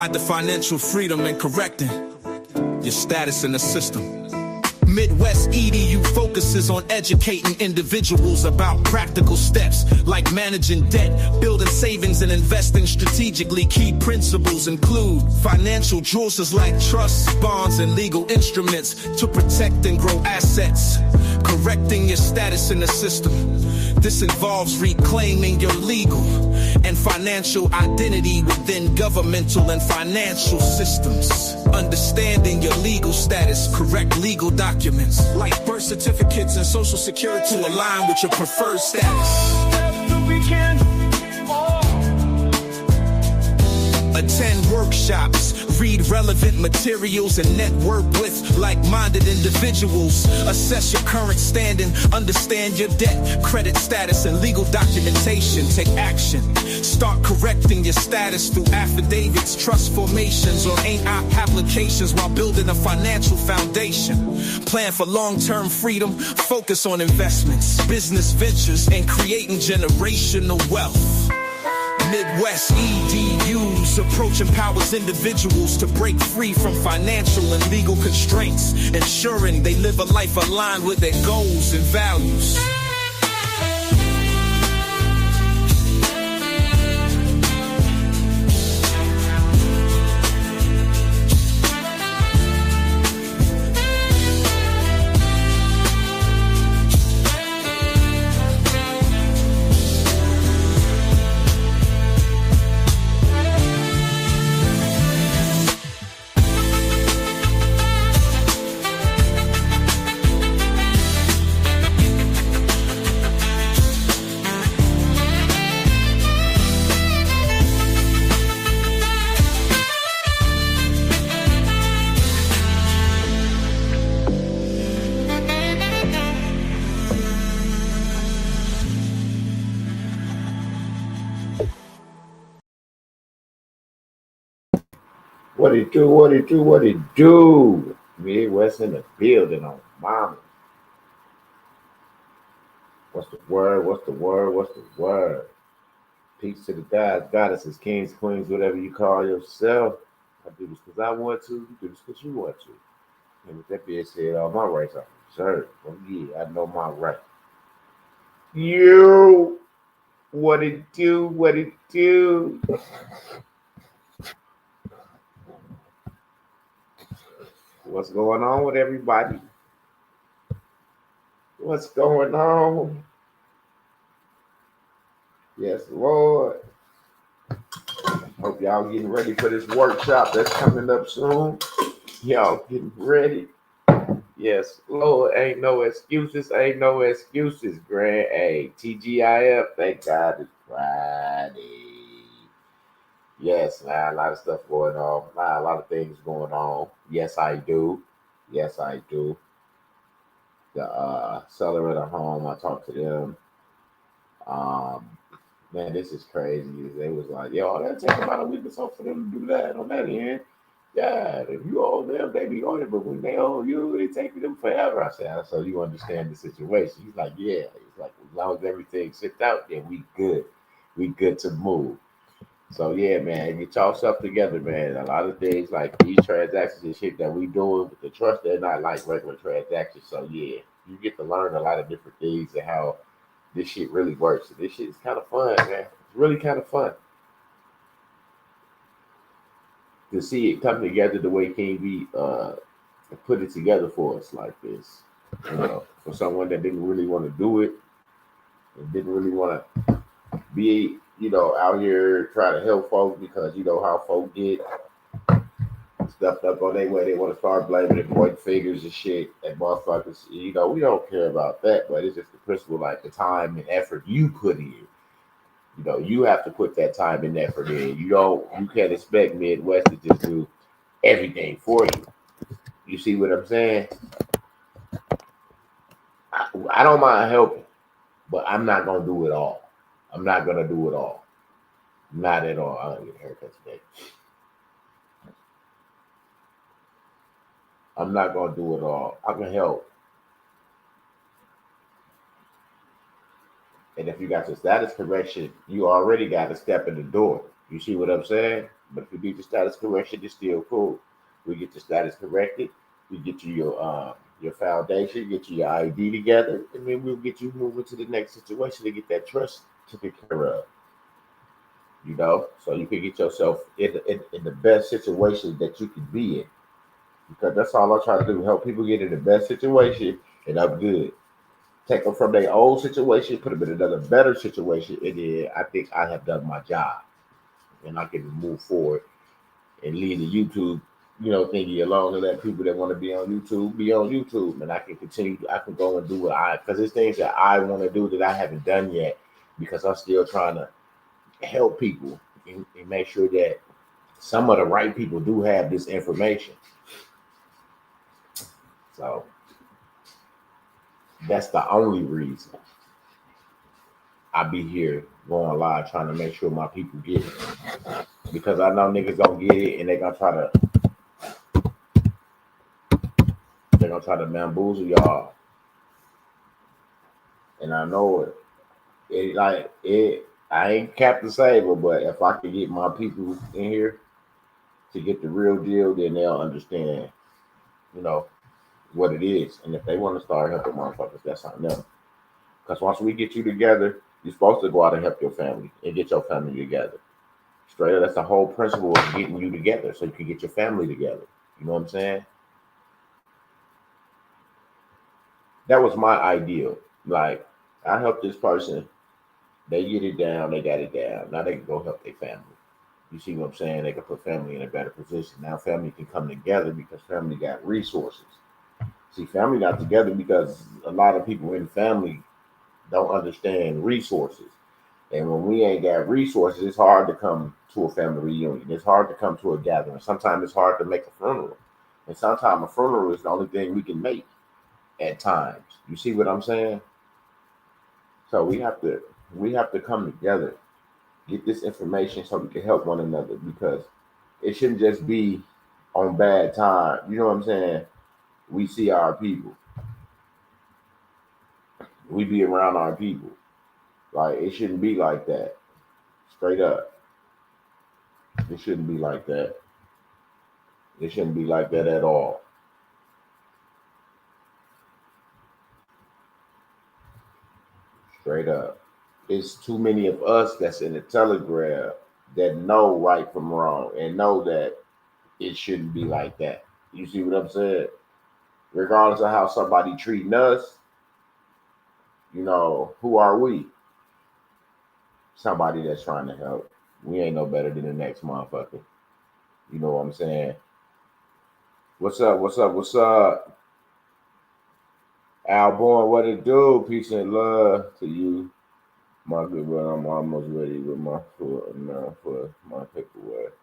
The financial freedom and correcting your status in the system. Midwest EDU focuses on educating individuals about practical steps like managing debt, building savings, and investing strategically. Key principles include financial jewels like trusts, bonds, and legal instruments to protect and grow assets, correcting your status in the system. This involves reclaiming your legal and financial identity within governmental and financial systems. Understanding your legal status, correct legal documents like birth certificates and social security to align with your preferred status. Attend workshops, read relevant materials, and network with like-minded individuals. Assess your current standing, understand your debt, credit status, and legal documentation. Take action. Start correcting your status through affidavits, trust formations, or applications while building a financial foundation. Plan for long-term freedom, focus on investments, business ventures, and creating generational wealth. Midwest EDU's approach empowers individuals to break free from financial and legal constraints, ensuring they live a life aligned with their goals and values. What it do, what it do, what it do? Midwest in the building on mama. What's the word, what's the word, what's the word? Peace to the gods, goddesses, kings, queens, whatever you call yourself. I do this because I want to, you do this because you want to. And with that being said, all my rights are reserved. Well, yeah, I know my right. Yo, what it do, what it do? What's going on with everybody? What's going on? Yes, Lord. Hope y'all getting ready for this workshop that's coming up soon. Y'all getting ready. Yes, Lord. Ain't no excuses. Ain't no excuses, Grant. Hey, TGIF. Thank God it's Friday. Yes, man. A lot of stuff going on. A lot of things going on. Yes, I do. Yes, I do. The seller of the home, I talked to them. Man, this is crazy. They was like, yo, that'll take about a week or so for them to do that on that end. Yeah, if you owe them, they be on it, but when they owe you, it take them forever. I said, so you understand the situation. He's like, yeah. He's like, as long as everything's shipped out, then we good. We good to move. So yeah, man, get yourself together, man. A lot of things like these transactions and shit that we doing with the trust, they're not like regular transactions. So yeah, you get to learn a lot of different things and how this shit really works. This shit is kind of fun, man. It's really kind of fun to see it come together the way King B put it together for us like this. You know, for someone that didn't really want to do it and didn't really want to be, you know, out here trying to help folks because you know how folk get stuffed up on their way. They want to start blaming and pointing fingers and shit at motherfuckers. You know, we don't care about that, but it's just the principle, like the time and effort you put in. You know, you have to put that time and effort in. You can't expect Midwest to just do everything for you. You see what I'm saying? I don't mind helping, but I'm not gonna do it all. I'm not gonna do it all. Not at all. I don't get a haircut today. I'm not gonna do it all. I can help. And if you got your status correction, you already got a step in the door. You see what I'm saying? But if you do the status correction, it's still cool. We get the status corrected. We get you your foundation, get you your ID together, and then we'll get you moving to the next situation to get that trust taken care of. You know, so you can get yourself in the best situation that you can be in. Because that's all I try to do, help people get in the best situation, and I'm good. Take them from their old situation, put them in another better situation, and then I think I have done my job, and I can move forward and leave the YouTube, thingy alone, and let people that want to be on YouTube, and I can continue. I can go and do because there's things that I want to do that I haven't done yet, because I'm still trying to help people and make sure that some of the right people do have this information. So that's the only reason I be here going live, trying to make sure my people get it. Because I know niggas gonna get it, and they're gonna try to bamboozle y'all. And I know it. I ain't Captain Saber, but if I could get my people in here to get the real deal, then they'll understand, what it is. And if they want to start helping motherfuckers, that's on them. Because once we get you together, you're supposed to go out and help your family and get your family together. Straight up, that's the whole principle of getting you together, so you can get your family together. You know what I'm saying? That was my ideal. Like, I helped this person. They get it down. They got it down. Now they can go help their family. You see what I'm saying? They can put family in a better position. Now family can come together because family got resources. See, family got together because a lot of people in family don't understand resources. And when we ain't got resources, it's hard to come to a family reunion. It's hard to come to a gathering. Sometimes it's hard to make a funeral. And sometimes a funeral is the only thing we can make at times. You see what I'm saying? So we have to come together, get this information so we can help one another, because it shouldn't just be on bad time. You know what I'm saying? We see our people. We be around our people. Like, it shouldn't be like that. Straight up. It shouldn't be like that. It shouldn't be like that at all. Straight up. It's too many of us that's in the Telegram that know right from wrong and know that it shouldn't be like that. You see what I'm saying? Regardless of how somebody treating us, who are we? Somebody that's trying to help. We ain't no better than the next motherfucker. You know what I'm saying? What's up? What's up? What's up? Alborn, what it do? Peace and love to you, my good brother. I'm almost ready with my foot now for my paperwork.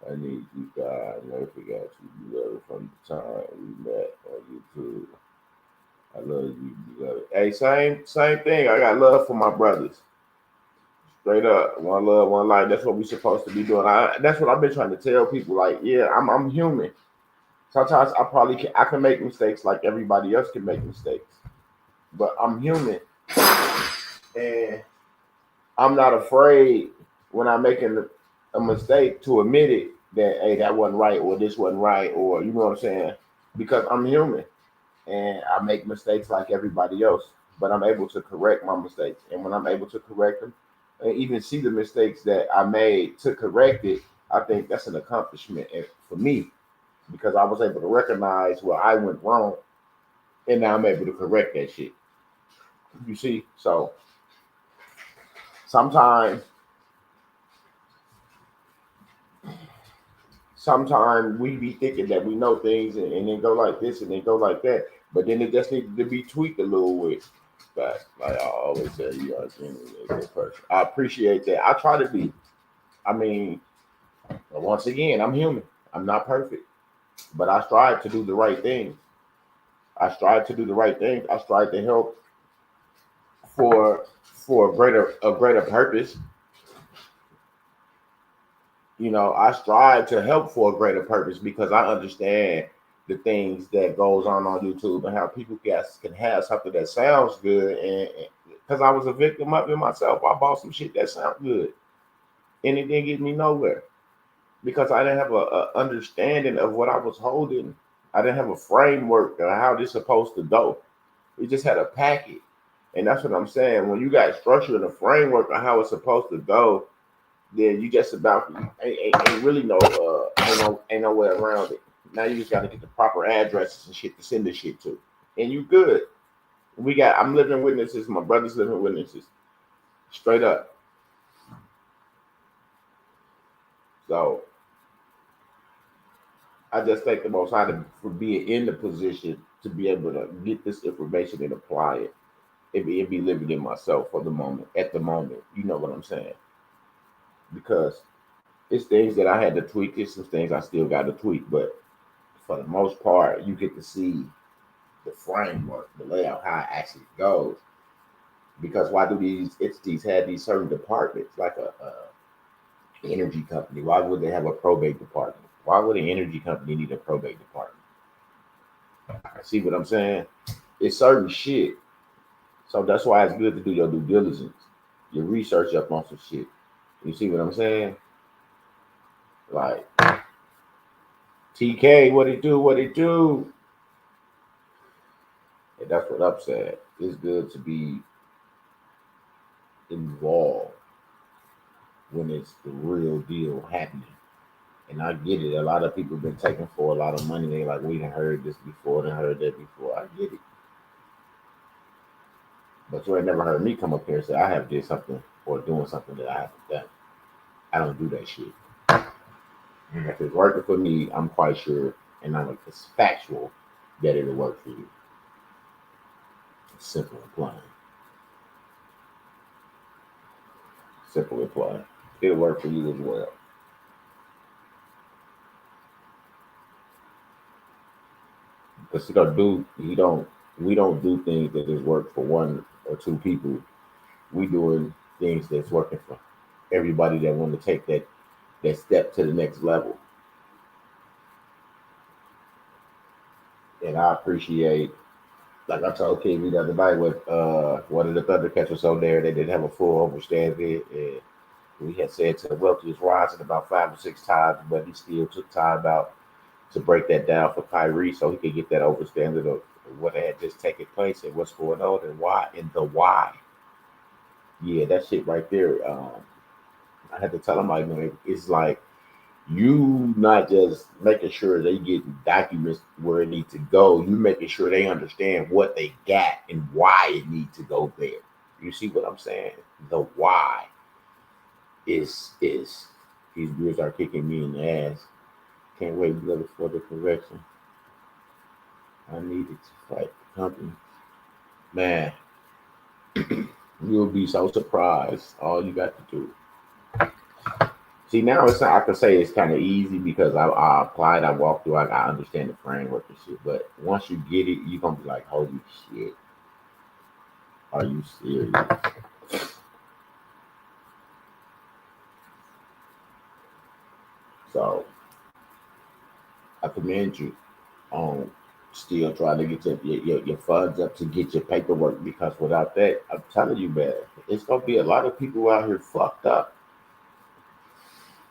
I need you guys. Never forgot you, beloved, from the time we met on YouTube. I love you, beloved. Hey, same thing. I got love for my brothers. Straight up, one love, one life. That's what we're supposed to be doing. That's what I've been trying to tell people. Like, yeah, I'm human. Sometimes I can make mistakes like everybody else can make mistakes, but I'm human, and I'm not afraid when I'm making a mistake to admit it, that, hey, that wasn't right, or this wasn't right, or you know what I'm saying? Because I'm human, and I make mistakes like everybody else, but I'm able to correct my mistakes. And when I'm able to correct them, and even see the mistakes that I made to correct it, I think that's an accomplishment for me, because I was able to recognize where I went wrong, and now I'm able to correct that shit. You see? So sometimes we be thinking that we know things, and then go like this and then go like that, but then it just needs to be tweaked a little bit. But like I always tell you, I appreciate that. I try to be. I mean, once again, I'm human. I'm not perfect, but I strive to do the right thing. I strive to help for a greater purpose. I strive to help for a greater purpose, because I understand the things that goes on YouTube, and how people can have something that sounds good, and because I was a victim of it myself, I bought some shit that sounded good, and it didn't get me nowhere. because I didn't have a understanding of what I was holding. I didn't have a framework of how this supposed to go. We just had a packet. And that's what I'm saying. When you got structure and a framework on how it's supposed to go, then you just about ain't really ain't no way around it. Now you just got to get the proper addresses and shit to send this shit to, and you good. I'm living witnesses. My brother's living witnesses, straight up. So I just thank the Most High for being in the position to be able to get this information and apply it. It be living in myself for the moment. At the moment, you know what I'm saying? Because it's things that I had to tweak. It's some things I still got to tweak, but for the most part, you get to see the framework, the layout, how it actually goes. Because why do these entities have these certain departments, like a energy company? Why would they have a probate department? Why would an energy company need a probate department? See what I'm saying? It's certain shit. So that's why it's good to do your due diligence, your research up on some shit. You see what I'm saying? Like TK, what it do? What it do? And that's what I'm saying. It's good to be involved when it's the real deal happening. And I get it. A lot of people been taking for a lot of money. They like, we done heard this before, done heard that before. I get it. But you ain't never heard me come up here and say I have did something or doing something that I haven't done. I don't do that shit. And if it's working for me, I'm quite sure, and it's factual that it'll work for you. It's simple and plain. Simple and plain. It'll work for you as well. Because we don't do things that just work for one or two people. We doing things that's working for everybody that want to take that step to the next level. And I appreciate, like I told KB the other night, with one of the Thundercats was on there, they didn't have a full understanding, and we had said to the wealthiest rising about 5 or 6 times, but he still took time out to break that down for Kyrie so he could get that understanding of what had just taken place and what's going on and why and the why. Yeah, that shit right there. I had to tell him, like, man, it's like you not just making sure they get documents where it needs to go. You making sure they understand what they got and why it needs to go there. You see what I'm saying? The why is these beers are kicking me in the ass. Can't wait, brother, for the correction. I needed to fight the company. Man, you'll be so surprised. All you got to do. See, now I can say it's kind of easy because I applied, I walked through, I understand the framework and shit. But once you get it, you're going to be like, holy shit. Are you serious? So, I commend you on still trying to get your funds up to get your paperwork, because without that, I'm telling you, man, it's going to be a lot of people out here fucked up.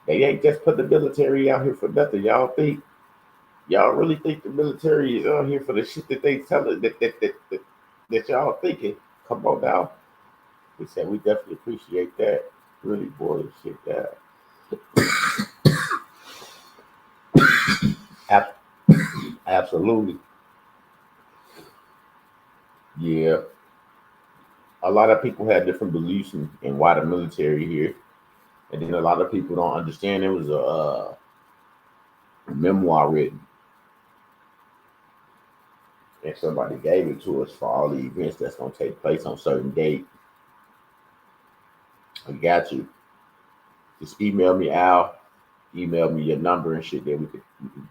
They ain't just put the military out here for nothing. Y'all really think the military is out here for the shit that they telling that y'all thinking? Come on now. We said we definitely appreciate that. Really, boy, shit that. Absolutely. Yeah. A lot of people had different beliefs in why the military here. And then a lot of people don't understand. There was a memoir written, and somebody gave it to us for all the events that's going to take place on certain date. I got you. Just email me, Al. Email me your number and shit. Then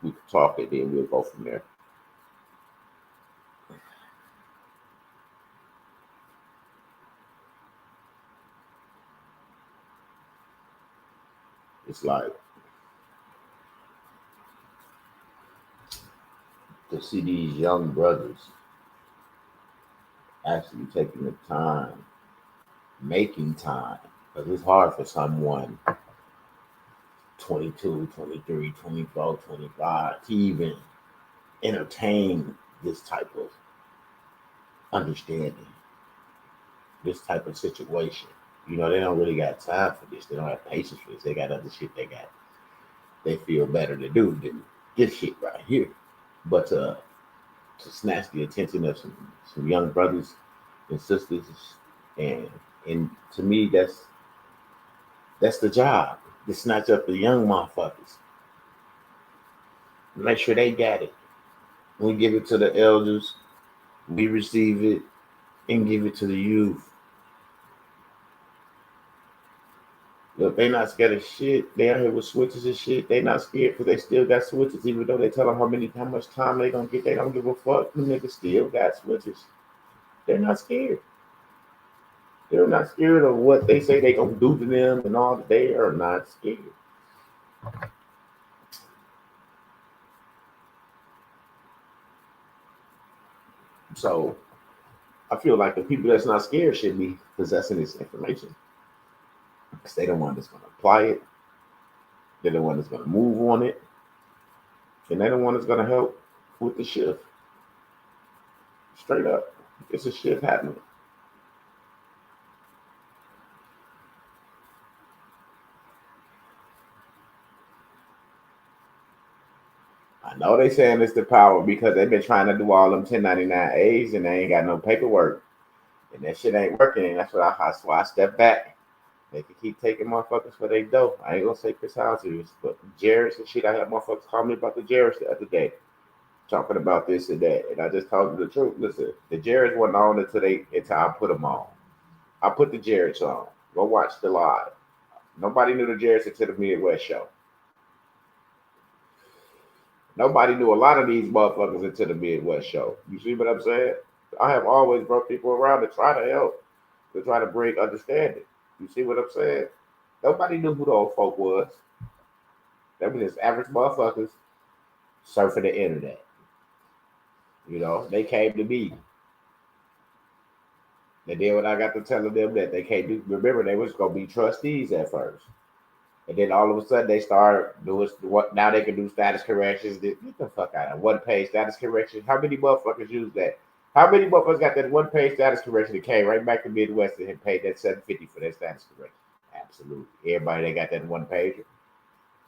we could talk it. Then we'll go from there. It's like to see these young brothers actually taking the time, making time, because it's hard for someone 22, 23, 24, 25 to even entertain this type of understanding, this type of situation. They don't really got time for this. They don't have patience for this. They got other shit they feel better to do than this shit right here. But to snatch the attention of some young brothers and sisters, and to me that's the job. To snatch up the young motherfuckers. Make sure they got it. We give it to the elders, we receive it, and give it to the youth. Look, they not scared of shit. They out here with switches and shit. They not scared because they still got switches. Even though they tell them how much time they gonna get, they don't give a fuck. The niggas still got switches. They're not scared. They're not scared of what they say they gonna do to them and all. They are not scared. So I feel like the people that's not scared should be possessing this information. Because they the one that's going to apply it. They're the one that's going to move on it. And they're the one that's going to help with the shift. Straight up. It's a shift happening. I know they saying it's the power because they've been trying to do all them 1099As and they ain't got no paperwork. And that shit ain't working. And that's why I step back. They can keep taking motherfuckers for they dough. I ain't gonna say Chris Houses, but Jarrett's and shit. I had motherfuckers call me about the Jarrett's the other day, talking about this and that. And I just told them the truth. Listen, the Jarrett's wasn't on until I put them on. I put the Jarrett's on. Go watch the live. Nobody knew the Jarrett's until the Midwest show. Nobody knew a lot of these motherfuckers until the Midwest show. You see what I'm saying? I have always brought people around to try to help, to try to bring understanding. You see what I'm saying? Nobody knew who the old folk was. They were just average motherfuckers surfing the internet. They came to me. They did what I got to tell them that they can't do. Remember, they was going to be trustees at first. And then all of a sudden, they started doing what now they can do status corrections. Get the fuck out of one page status correction. How many motherfuckers use that? How many motherfuckers got that one page status correction that came right back to Midwest and paid that $750 for that status correction? Absolutely. Everybody that got that one pager.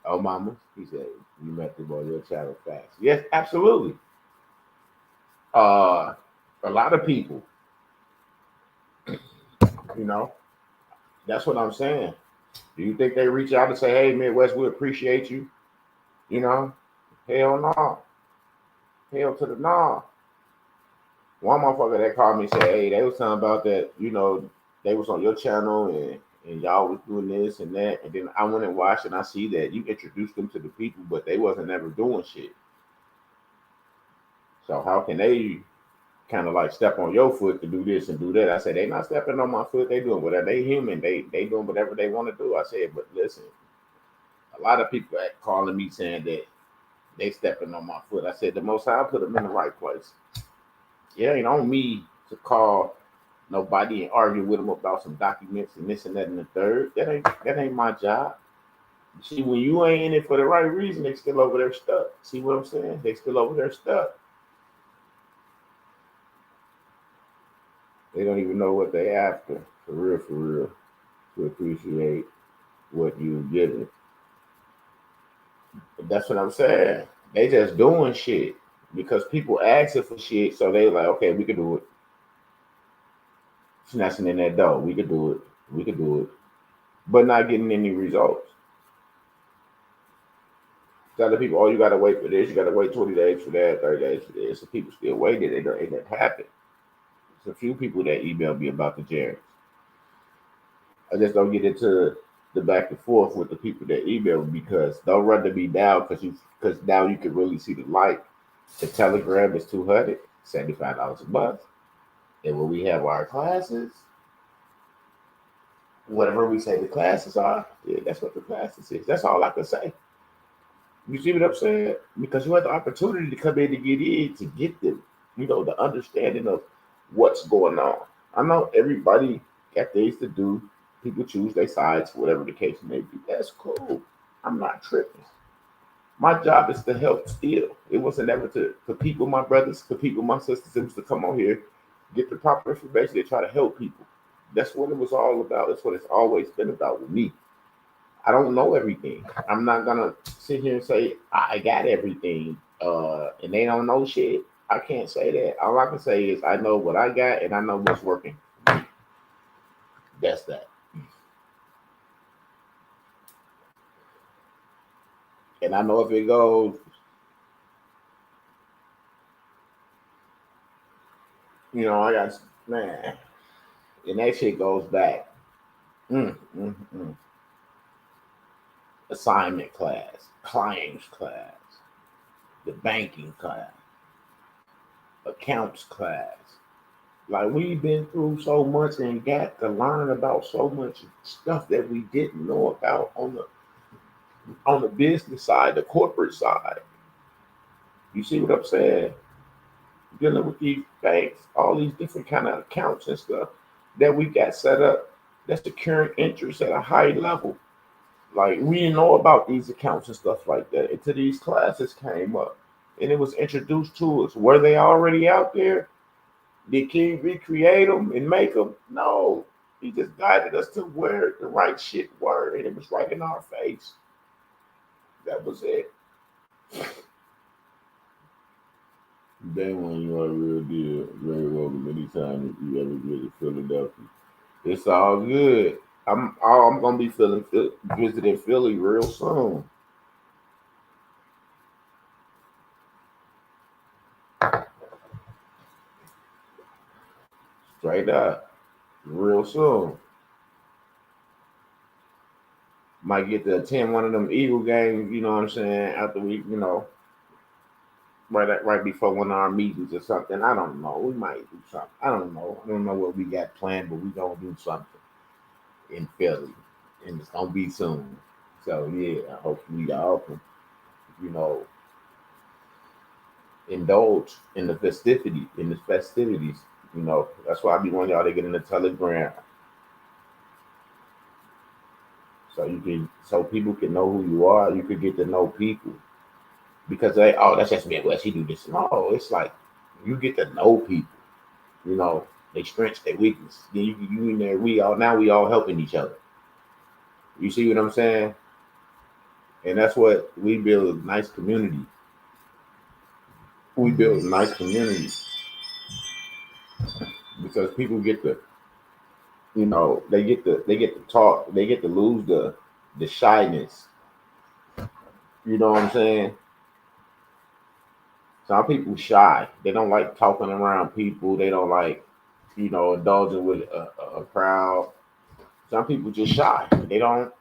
Oh, mama, he said, you met them on your channel fast. Yes, absolutely. A lot of people, that's what I'm saying. Do you think they reach out and say, hey, Midwest, we appreciate you? Hell no. Hell to the no. One motherfucker that called me said, hey, they was talking about that, they was on your channel and y'all was doing this and that. And then I went and watched and I see that you introduced them to the people, but they wasn't ever doing shit. So how can they kind of like step on your foot to do this and do that? I said, they not stepping on my foot. They doing whatever. They human. They doing whatever they want to do. I said, but listen, a lot of people calling me saying that they stepping on my foot. I said, the Most High put them in the right place. It ain't on me to call nobody and argue with them about some documents and this and that and the third. That ain't my job. See, when you ain't in it for the right reason, they still over there stuck. See what I'm saying? They still over there stuck. They don't even know what they after, for real, to appreciate what you giving. But that's what I'm saying. They just doing shit because people asking for shit, so they like, okay, we can do it. Snatching in that dough, we could do it, but not getting any results. Telling people, oh, you gotta wait for this, you gotta wait 20 days for that, 30 days for this. So people still waiting, it doesn't happen. There's a few people that email me about the Jarrett's. I just don't get into the back and forth with the people that email me because they'll run to me now because now you can really see the light. The Telegram is $275 a month. And when we have our classes, whatever we say the classes are, yeah, that's what the classes is. That's all I can say. You see what I'm saying? Because you have the opportunity to come in to get them, the understanding of what's going on. I know everybody got things to do. People choose their sides, whatever the case may be. That's cool. I'm not tripping. My job is to help still. It wasn't ever to compete with my brothers, compete with my sisters. It was to come on here, get the proper information, to try to help people. That's what it was all about. That's what it's always been about with me. I don't know everything. I'm not gonna sit here and say I got everything, and they don't know shit. I can't say that. All I can say is I know what I got and I know what's working. That's that. And I know if it goes, I got man, and that shit goes back. Mm, mm, mm. Assignment class, clients class, the banking class, accounts class. Like we've been through so much and got to learn about so much stuff that we didn't know about on the business side, the corporate side. You see what I'm saying? Dealing with these banks, all these different kind of accounts and stuff that we got set up. That's securing interest at a high level. Like we didn't know about these accounts and stuff like that until these classes came up, and it was introduced to us. Were they already out there? Did King recreate them and make them? No, he just guided us to where the right shit were, and it was right in our face. That was it. Then when you are a real deal, very welcome anytime if you ever visit Philadelphia. It's all good. I'm gonna be visiting Philly real soon. Straight up, real soon. Might get to attend one of them Eagle games. You know what I'm saying? After we, right before one of our meetings or something. I don't know. We might do something. I don't know. I don't know what we got planned, but we gonna do something in Philly, and it's gonna be soon. So yeah, hopefully y'all can, you know, indulge in the festivities. That's why I be wanting y'all to get in the Telegram, so people can know who you are. You could get to know people because that's just Midwest. He do this. No, it's like you get to know people. They strengths, their weakness. Then you in there. We all helping each other. You see what I'm saying? And that's what we build a nice community. We build a nice community because people get to, they get to talk, they get to lose the shyness. You know what I'm saying? Some people shy. They don't like talking around people. They don't like, indulging with a crowd. Some people just shy. They don't.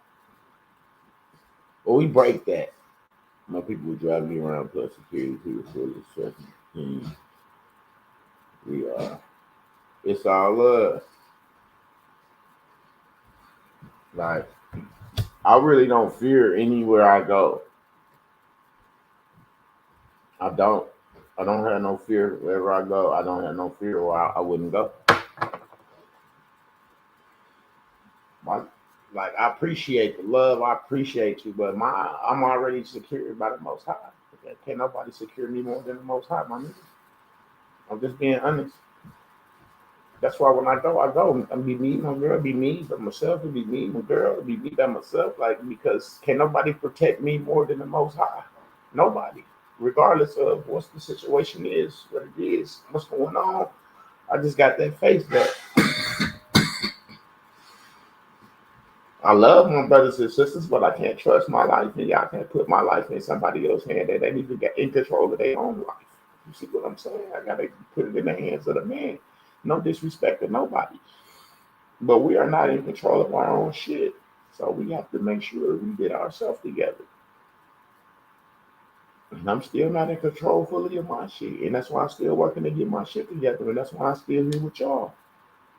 Well, we break that. My people would drive me around plus security people for the second team. We it's all love. Like I really don't fear anywhere I go. I don't. I don't have no fear wherever I go. I don't have no fear where I wouldn't go. My, like I appreciate the love. I appreciate you, but I'm already secured by the Most High. Okay? Can't nobody secure me more than the Most High, my nigga. I'm just being honest. That's why when I go, I be me, my girl, be me, but myself, it be me, my girl, it be me by myself. Like because can nobody protect me more than the Most High? Nobody. Regardless of what the situation is, what it is, what's going on. I just got that faith that I love my brothers and sisters, but I can't trust my life, and y'all can't put my life in somebody else's hand that they need to get in control of their own life. You see what I'm saying? I gotta put it in the hands of the man. No disrespect to nobody, but we are not in control of our own shit. So we have to make sure we get ourselves together. And I'm still not in control fully of my shit, and that's why I'm still working to get my shit together, and that's why I'm still here with y'all.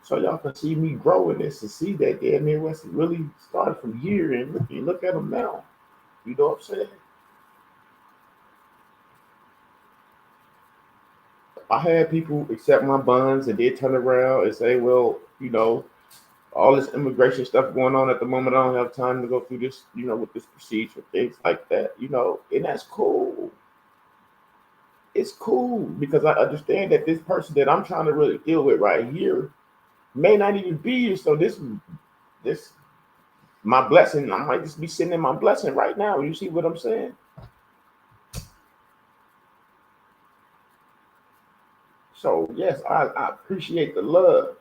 So y'all can see me growing this and see that damn near West really started from here and look at them now. You know what I'm saying? I had people accept my buns and they turn around and say, well, all this immigration stuff going on at the moment. I don't have time to go through this, with this procedure, things like that, and that's cool. It's cool because I understand that this person that I'm trying to really deal with right here may not even be here. So this my blessing, I might just be sitting in my blessing right now. You see what I'm saying? So yes, I appreciate the love,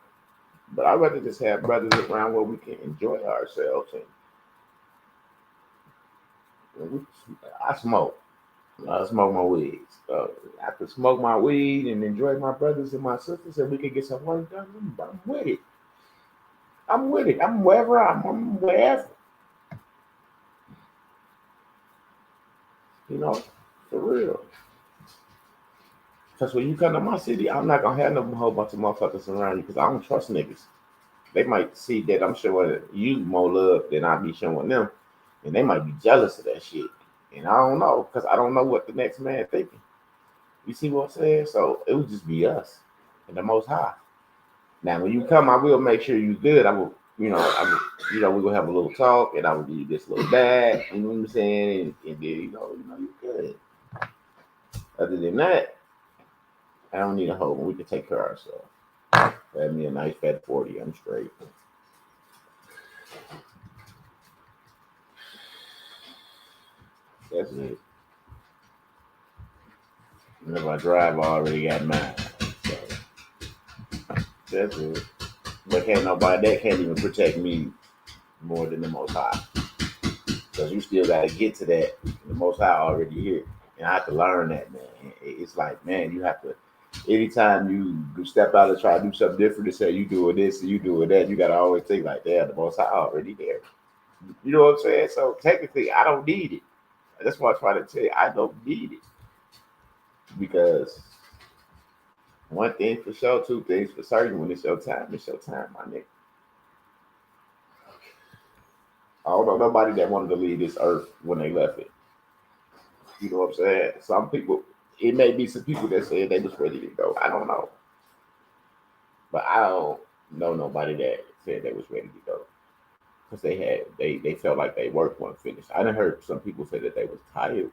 but I'd rather just have brothers around where we can enjoy ourselves I smoke. I smoke my weed. So I could smoke my weed and enjoy my brothers and my sisters, and we can get some work done. I'm with it. I'm with it. I'm wherever I'm wherever. For real. Because when you come to my city, I'm not gonna have no whole bunch of motherfuckers around you because I don't trust niggas. They might see that I'm showing you more love than I be showing them, and they might be jealous of that shit. And I don't know because I don't know what the next man thinking. You see what I'm saying? So it would just be us and the Most High. Now, when you come, I will make sure you good. I will, we're gonna have a little talk, and I will give you this little bag. You know what I'm saying? And then, you good. Other than that, I don't need a hoe. We can take care of ourselves. Have me a nice fat 40. I'm straight. That's it. Whenever I drive, I already got mine. So that's it. But that can't even protect me more than the Most High. Because you still got to get to that. The Most High already here. And I have to learn that, man. It's like, man, you have to, anytime you step out and try to do something different to say you doing this and you doing that, you got to always think like, damn, the Most High already there. You know what I'm saying? So technically, I don't need it. That's why I try to tell you, I don't need it. Because one thing for sure, two things for certain, when it's your time, my nigga. I don't know nobody that wanted to leave this earth when they left it. You know what I'm saying? Some people, it may be some people that said they was ready to go. I don't know. But I don't know nobody that said they was ready to go. Because they felt like their work wasn't finished. I done heard some people say that they was tired.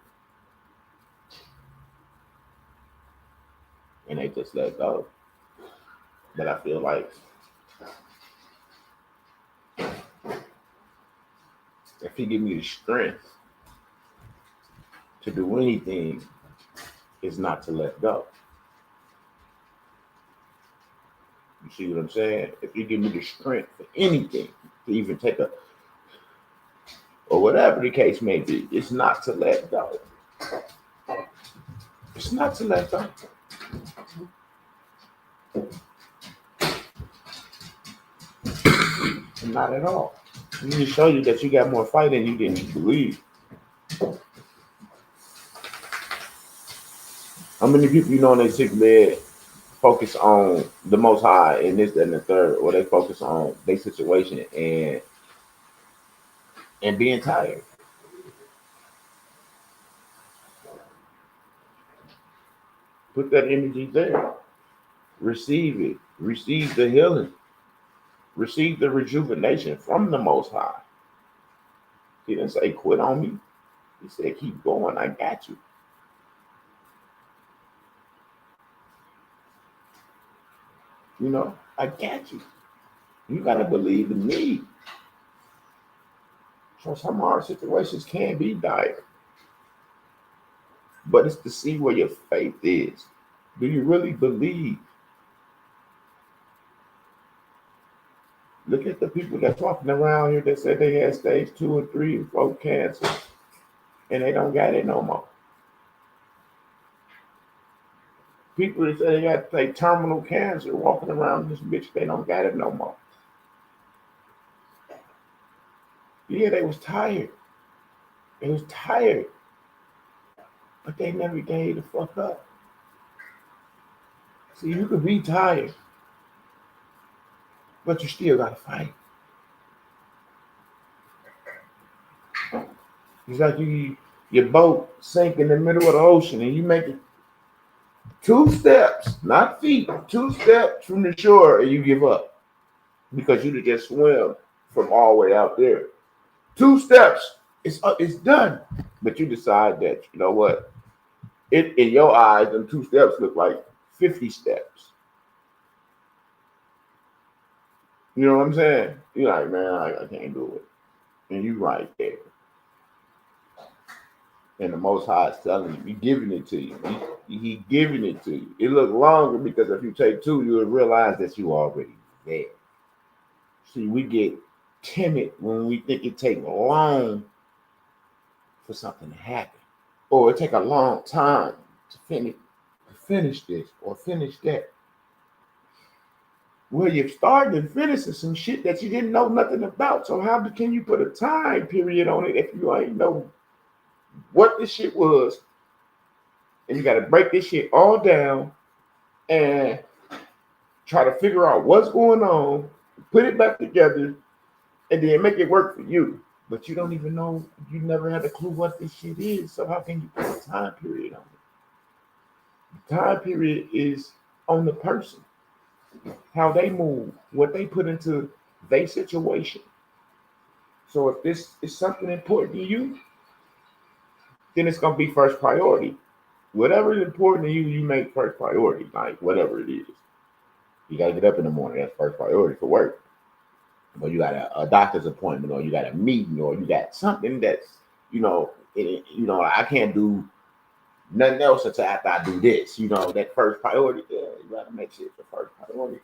And they just let go. But I feel like if he give me the strength to do anything, it's not to let go. You see what I'm saying? If you give me the strength for anything, to even take a, or whatever the case may be, it's not to let go. It's not to let go. Not at all. We need to show you that you got more fight than you didn't believe. How many people you know in their sick bed focus on the Most High and this, that, and the third, or they focus on their situation and being tired? Put that energy there. Receive it. Receive the healing. Receive the rejuvenation from the Most High. He didn't say quit on me. He said keep going. I got you. I got you. You got to believe in me. So some hard situations can be dire. But it's to see where your faith is. Do you really believe? Look at the people that's walking around here that said they had stage 2 and 3 and 4 cancer, and they don't got it no more. People that say they got like terminal cancer walking around this bitch, they don't got it no more. Yeah, they was tired. They was tired. But they never gave the fuck up. See, you could be tired, but you still gotta fight. It's like your boat sink in the middle of the ocean and you make it 2 steps, not feet, 2 steps from the shore and you give up. because you just swim from all the way out there. 2 steps, it's done. But you decide that, you know what? It in your eyes, them 2 steps look like 50 steps. You know what I'm saying? You're like, man, I can't do it. And you right there. And the Most High is telling you, He giving it to you. He giving it to you. It look longer because if you take 2, you'll realize that you already there. See, we get timid when we think it take long for something to happen, or it take a long time to finish this or finish that. Well, you're starting and finishing some shit that you didn't know nothing about. So how can you put a time period on it if you ain't know what this shit was? And you got to break this shit all down and try to figure out what's going on, put it back together, and then make it work for you. But you don't even know, you never had a clue what this shit is. So how can you put a time period on it? The time period is on the person, how they move, what they put into their situation. So if this is something important to you, then it's going to be first priority. Whatever is important to you, you make first priority, like whatever it is. You got to get up in the morning. That's first priority for work. Or you got a doctor's appointment, or you got a meeting, or you got something that's, I can't do nothing else until after I do this. That first priority. Yeah, you got to make shit the first priority.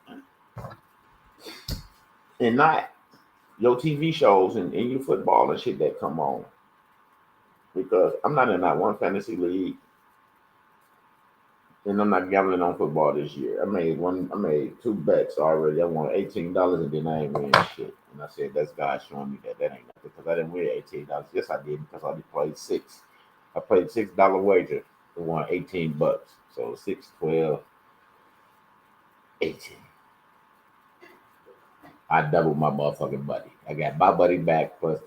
And not your TV shows and your football and shit that come on. Because I'm not in that one fantasy league. And I'm not gambling on football this year. I made 2 bets already. I won $18 and then I ain't win shit. And I said, that's God showing me that ain't nothing, because I didn't win $18. Yes, I did, because I only played 6. I played $6 wager and won $18. So 6, 12, 18. I doubled my motherfucking buddy. I got my buddy back plus,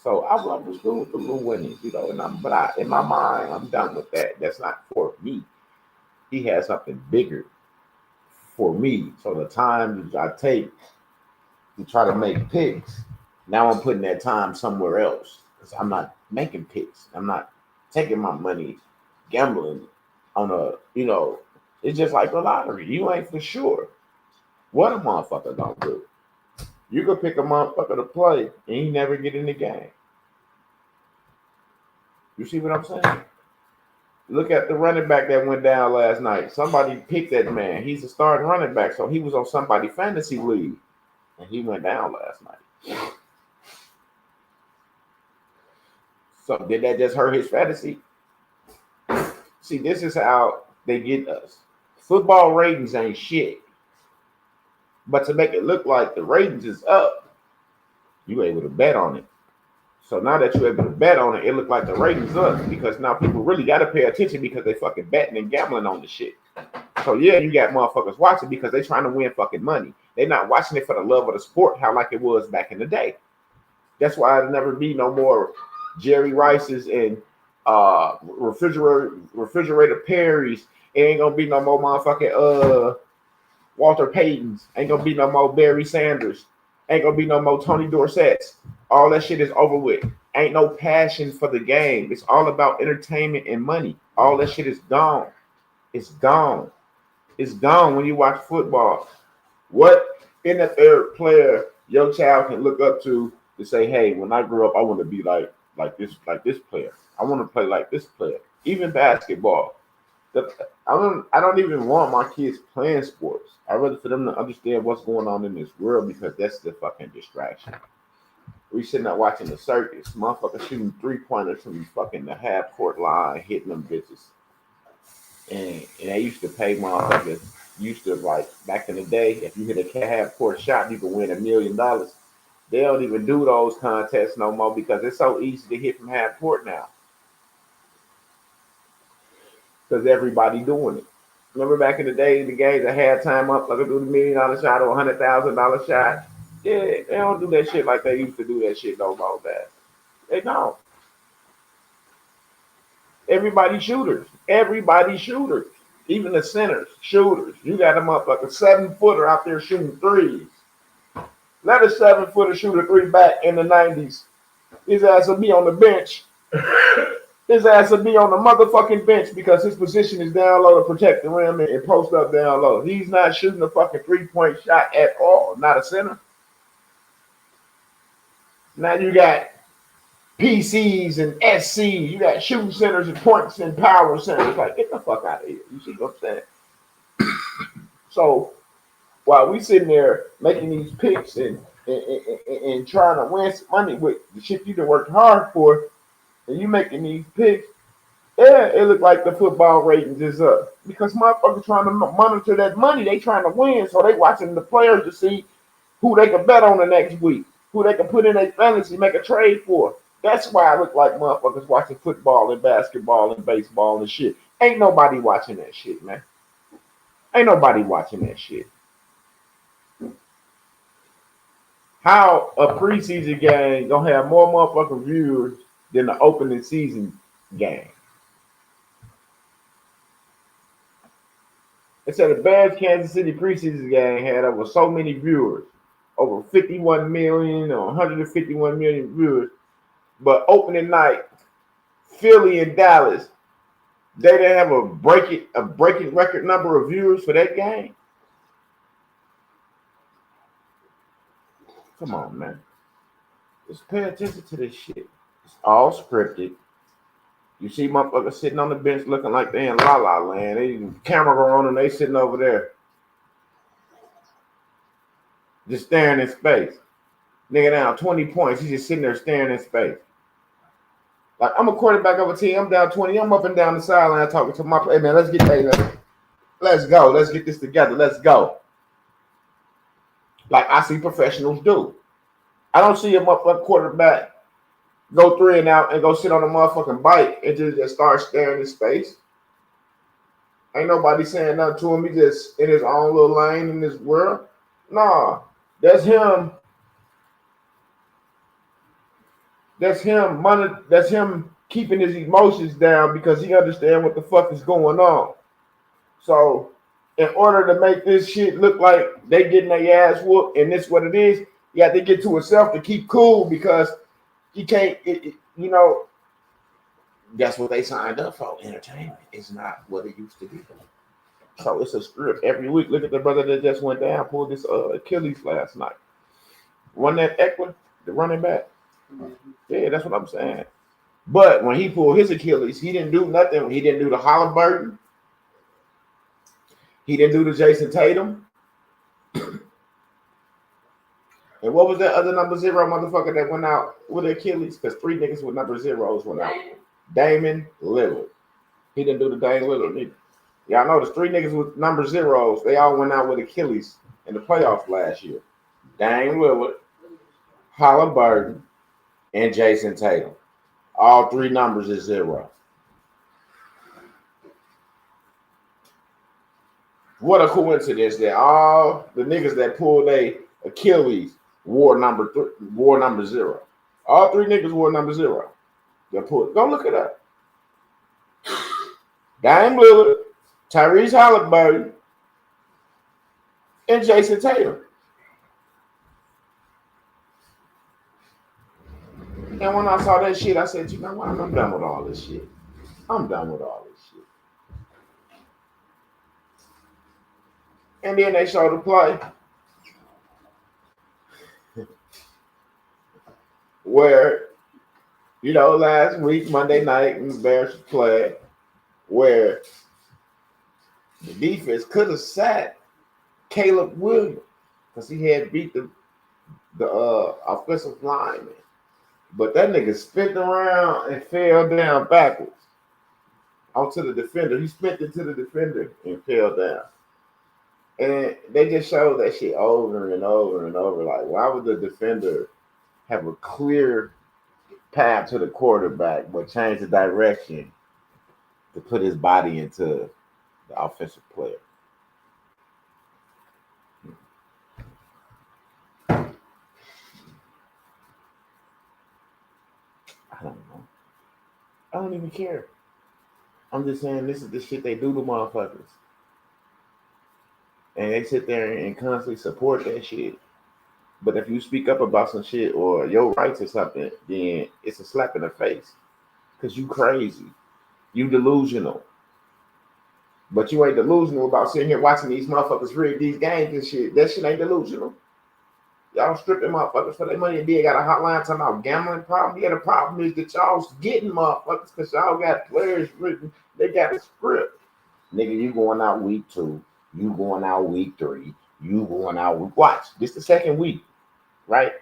so I was good with the little winnings, but in my mind, I'm done with that. That's not for me. He has something bigger for me. So the time I take to try to make picks, now I'm putting that time somewhere else, because I'm not making picks. I'm not taking my money gambling on it's just like the lottery. You ain't for sure what a motherfucker gonna do. You could pick a motherfucker to play and he never get in the game. You see what I'm saying? Look at the running back that went down last night. Somebody picked that man. He's a starting running back, so he was on somebody's fantasy league, and he went down last night. So did that just hurt his fantasy? See, this is how they get us. Football ratings ain't shit. But to make it look like the ratings is up, you able to bet on it. So now that you're able to bet on it, it look like the ratings up, because now people really got to pay attention because they fucking betting and gambling on the shit. So yeah, you got motherfuckers watching because they trying to win fucking money. They're not watching it for the love of the sport, how like it was back in the day. That's why there'll never be no more Jerry Rice's and refrigerator Perry's. It ain't gonna be no more motherfucking Walter Payton's. Ain't gonna be no more Barry Sanders. Ain't gonna be no more Tony Dorsett's. All that shit is over with. Ain't no passion for the game. It's all about entertainment and money. All that shit is gone. It's gone. It's gone when you watch football. What NFL player your child can look up to say, hey, when I grow up, I want to be like this player. I want to play like this player. Even basketball. I don't even want my kids playing sports. I'd rather for them to understand what's going on in this world, because that's the fucking distraction. We sitting there watching the circus, motherfuckers shooting 3-pointers from fucking the half court line, hitting them bitches. And they used to pay motherfuckers. Used to, like back in the day, if you hit a half court shot, you could win $1 million. They don't even do those contests no more because it's so easy to hit from half court now. Because everybody doing it. Remember back in the day, the games at halftime, motherfuckers do the $1 million shot or $100,000 shot. Yeah, they don't do that shit like they used to do that shit no more. That they don't. Everybody shooters. Everybody shooters. Even the centers, shooters. You got a motherfucker 7-footer out there shooting threes. Let a 7-footer shoot a 3 back in the 90s. His ass will be on the bench. His ass will be on the motherfucking bench because his position is down low to protect the rim and post up down low. He's not shooting a fucking 3-point shot at all. Not a center. Now you got PCs and SCs. You got shooting centers and points and power centers. Like, get the fuck out of here. You see what I'm saying? So while we sitting there making these picks and trying to win some money with the shit you done worked hard for, and you making these picks, yeah, it look like the football ratings is up because motherfuckers trying to monitor that money. They trying to win, so they watching the players to see who they can bet on the next week, who they can put in a fantasy, make a trade for. That's why I look like motherfuckers watching football and basketball and baseball and shit. Ain't nobody watching that shit, man. Ain't nobody watching that shit. How a preseason game gonna have more motherfucking viewers than the opening season game? They said the Bears Kansas City preseason game had over so many viewers, over 51 million or 151 million viewers. But opening night, Philly and Dallas, they didn't have a breaking record number of viewers for that game. Come on, man. Just pay attention to this shit. It's all scripted. You see motherfuckers sitting on the bench looking like they in La La Land. They camera on and they sitting over there. Just staring in space. Nigga down 20 points. He's just sitting there staring in space. Like, I'm a quarterback of a team. I'm down 20. I'm up and down the sideline talking to my play. Hey, man, let's go. Let's get this together. Let's go. Like I see professionals do. I don't see a motherfucking quarterback go 3 and out and go sit on a motherfucking bike and just start staring in space. Ain't nobody saying nothing to him. He just in his own little lane in this world. Nah, that's him. That's him keeping his emotions down because he understands what the fuck is going on. So, in order to make this shit look like they getting their ass whooped and this what it is, you have to get to himself to keep cool because you can't, that's what they signed up for. Entertainment. It's not what it used to be. So it's a script every week. Look at the brother that just went down, pulled this Achilles last night. Wasn't that Eckler, the running back? Yeah, that's what I'm saying. But when he pulled his Achilles, he didn't do nothing. He didn't do the Halliburton. He didn't do the Jason Tatum. And what was that other number 0 motherfucker that went out with Achilles? Because 3 niggas with number 0s went out. Damian Lillard. He didn't do the Damian Lillard either. Y'all know there's 3 niggas with number 0s. They all went out with Achilles in the playoffs last year. Damian Lillard, Halliburton, and Jason Tatum. All 3 numbers is 0. What a coincidence that all the niggas that pulled their Achilles wore number 0. All 3 niggas wore number 0. They pulled. Go look it up. Damian Lillard, Tyrese Halliburton, and Jason Tatum. And when I saw that shit, I said, you know what? I'm done with all this shit. I'm done with all this shit. And then they showed the play where, last week, Monday night, in the Bears played, where the defense could have sat Caleb Williams because he had beat the offensive lineman. But that nigga spent around and fell down backwards onto the defender. He spent into the defender and fell down. And they just showed that shit over and over and over. Like, why would the defender have a clear path to the quarterback but change the direction to put his body into the offensive player? I don't know. I don't even care. I'm just saying this is the shit they do to motherfuckers. And they sit there and constantly support that shit. But if you speak up about some shit or your rights or something, then it's a slap in the face. Cause you crazy. You delusional. But you ain't delusional about sitting here watching these motherfuckers rig these games and shit. That shit ain't delusional. Y'all stripping motherfuckers for their money and then got a hotline talking about gambling problem. Yeah, the problem is that y'all getting motherfuckers because y'all got players written. They got a script. Nigga, you going out week 2. You going out week 3. You going out week. Watch. This the second week, right?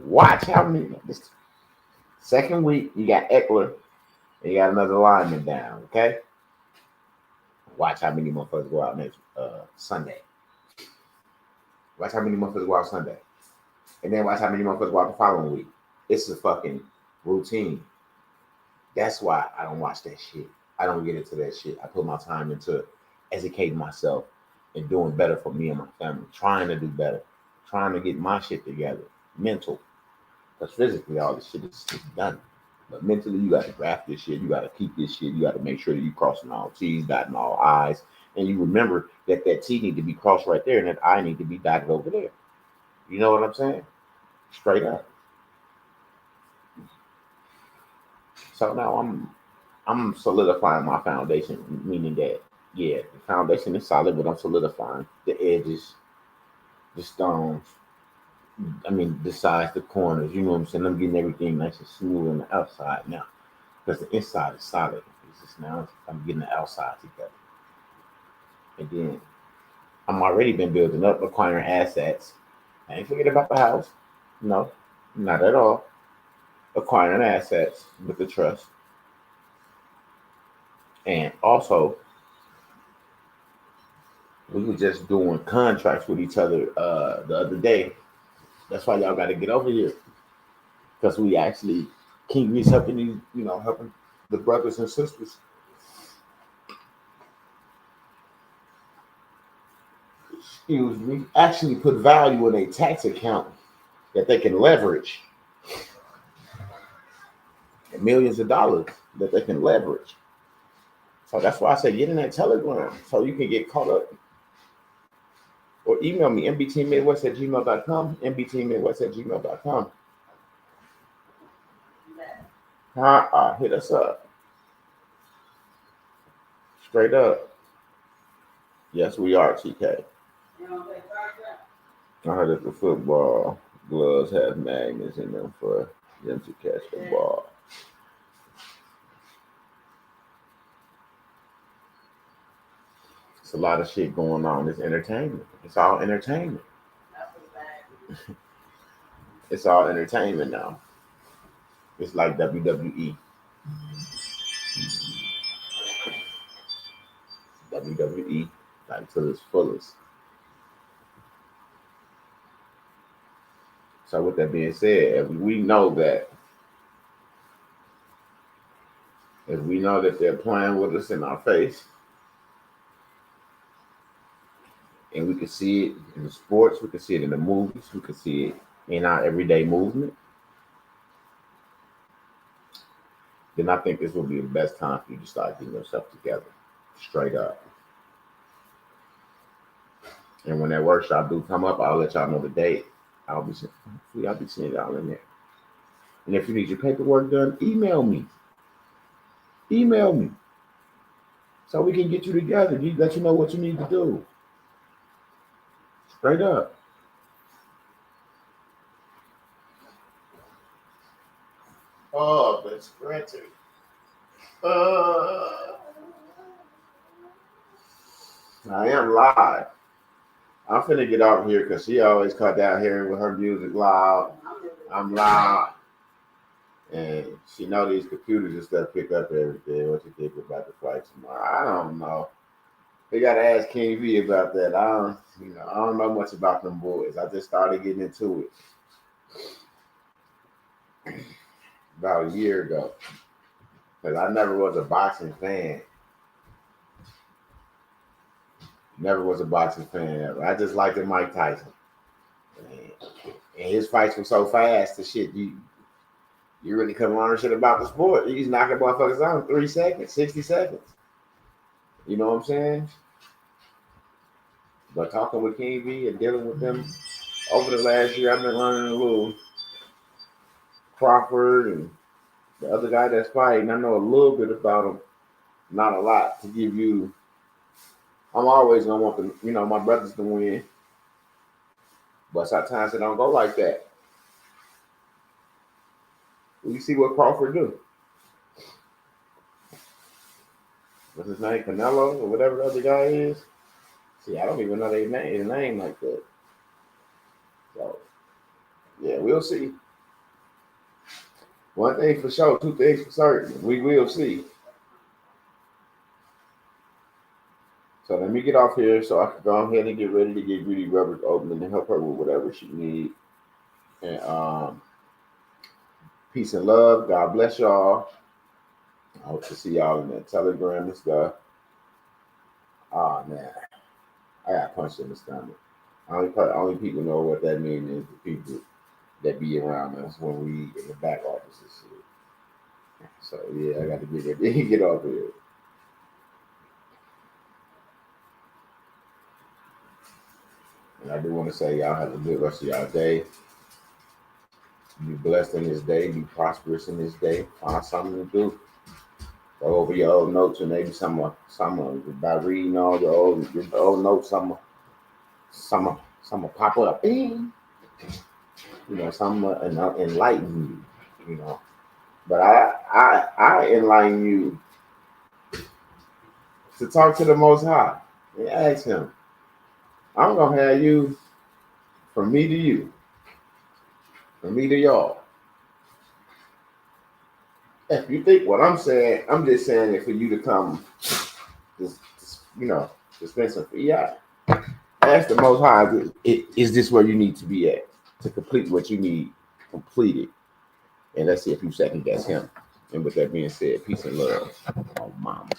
Watch how many. This second week, you got Eckler and you got another lineman down, okay? Watch how many motherfuckers go out next Sunday. Watch how many motherfuckers go out Sunday. And then watch how many motherfuckers go out the following week. It's a fucking routine. That's why I don't watch that shit. I don't get into that shit. I put my time into educating myself and doing better for me and my family. Trying to do better. Trying to get my shit together. Mental. Because physically, all this shit is done. But mentally, you got to graft this shit. You got to keep this shit. You got to make sure that you crossing all T's, dotting all I's. And you remember that that T need to be crossed right there and that I need to be dotted over there. You know what I'm saying? Straight up. So now I'm solidifying my foundation, meaning that, yeah, the foundation is solid, but I'm solidifying the edges, the stones, the sides, the corners, you know what I'm saying? I'm getting everything nice and smooth on the outside now because the inside is solid. It's just now I'm getting the outside together. And then I'm already been building up, acquiring assets. I ain't forget about the house. No, not at all. Acquiring assets with the trust. And also, we were just doing contracts with each other the other day. That's why y'all got to get over here. Because we actually, King Reese helping these, helping the brothers and sisters. Excuse me, actually put value in a tax account that they can leverage. And millions of dollars that they can leverage. So that's why I say get in that Telegram so you can get caught up. Or email me, mbtmidwest@gmail.com, mbtmidwest@gmail.com. Hit us up. Straight up. Yes, we are, TK. I heard that the football gloves have magnets in them for them to catch the ball. It's a lot of shit going on. It's entertainment. It's all entertainment. It's all entertainment now. It's like WWE. WWE, like to its fullest. So with that being said, if we know that they're playing with us in our face, and we can see it in the sports, we can see it in the movies, we can see it in our everyday movement, then I think this will be the best time for you to start getting yourself together, straight up. And when that workshop do come up, I'll let y'all know the date. I'll be seeing y'all in there. And if you need your paperwork done, email me. So we can get you together. Let you know what you need to do. Straight up. Oh, that's scratchy. I am live. I'm finna get out here because she always cut down here with her music loud. I'm loud. And she know these computers and stuff pick up everything. What you think about the flight tomorrow? I don't know. We gotta ask King V about that. I don't know much about them boys. I just started getting into it about a year ago. Because I never was a boxing fan. Never was a boxing fan ever. I just liked Mike Tyson. And his fights were so fast, the shit, you really couldn't learn shit about the sport. He's knocking motherfuckers out in 3 seconds, 60 seconds. You know what I'm saying? But talking with King V and dealing with them over the last year, I've been learning a little Crawford and the other guy that's fighting. I know a little bit about him, not a lot to give you. I'm always gonna want the, my brothers to win, but sometimes it don't go like that. You see what Crawford do? What's his name? Canelo or whatever the other guy is. See, I don't even know his name like that. So, yeah, we'll see. One thing for sure, two things for certain. We will see. So let me get off here so I can go ahead and get ready to get Beauty Rubber's opening and help her with whatever she needs. And peace and love. God bless y'all. I hope to see y'all in that Telegram and stuff. Oh man, I got punched in the stomach. Only people know what that means is the people that be around us when we in the back office and shit. So yeah, I got to get off here. And I do want to say y'all have a good rest of y'all day. Be blessed in this day. Be prosperous in this day. Find something to do. Go over your old notes and maybe some by reading all your old notes. Some pop up. Bing. Some enlighten you. But I enlighten you to talk to the Most High and ask Him. I'm gonna have you from me to you, from me to y'all. If you think what I'm saying, I'm just saying it for you to come, to spend some fiat. Ask the Most High, is this where you need to be at to complete what you need completed? And let's see if you second guess Him. And with that being said, peace and love. Oh, mama.